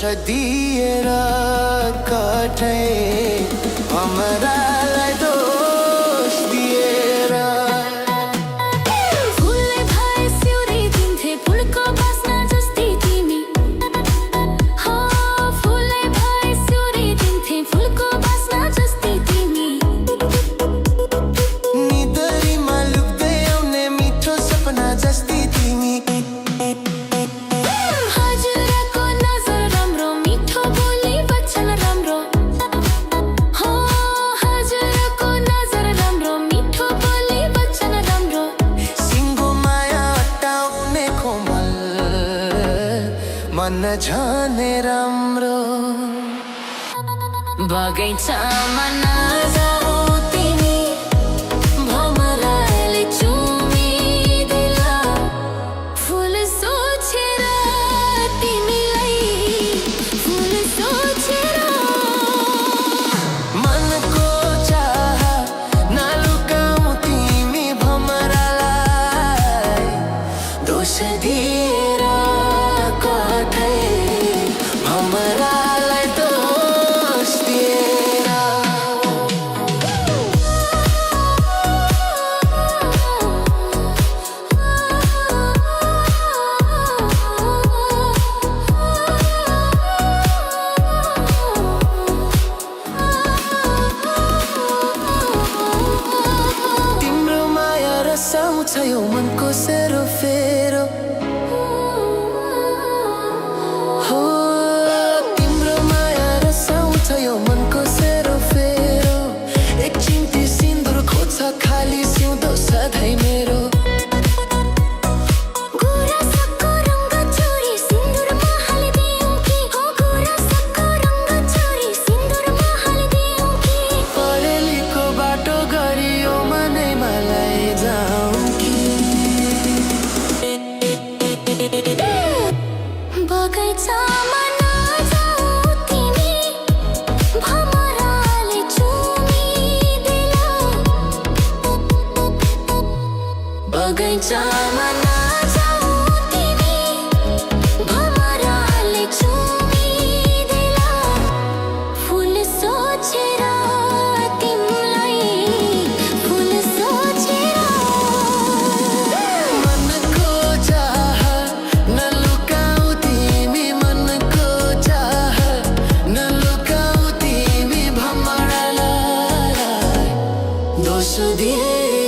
दिएर कठै हमरालाई दोष दिएर फुलले भए सिउरी दिन्थे फुलको बास्ना जस्तै तिमी हो फुलले भए सिउरी दिन्थे फुलको बास्ना जस्तै तिमी निदरीमा लुक्दै आउने मिठो सपना जस्तै तिमी हजुरको नजर राम्रो मिठो बोली वचन राम्रो हो हजुरको नजर राम्रो मिठो बोली वचन राम्रो सिङ्गो माया अट्टाउने कोमल मन झनै राम्रो बगैँचामा नजाऊ तिमी भमराले चुमिदेला फुल सोचेर तिमीलाई फुल सोचेर मनको चाह नलुकाऊ तिमी भमरालाई दोष दिएर कठै भमरालाई दोष दिएर तिम्रो माया रसाउँछ यो मनको सेरोफेरो हो तिम्रो माया रसाउँछ यो मनको सेरोफेरो एकछिन ती सिन्दुर खोज्छ खाली सिउँदो सधैँ मेरो गुराँसको रङ्ग छोरी सिन्दुरमा हालिदिउँ कि हो गुराँसको रङ्ग छोरी सिन्दुरमा हालिदिउँ कि परेलीको बाटो गरियो मनैमा लैजाऊ कि बगैँचामा नजाऊ तिमी भमराले चुमिदेला बगैँचामा नजाऊ तिमी भमराले चुमिदेला फुल सोचेर तिमीलाई फुल सोचेर मनको चाह नलुकाऊ तिमी मनको चाह नलुकाऊ तिमी भमरालाई दोष दिएर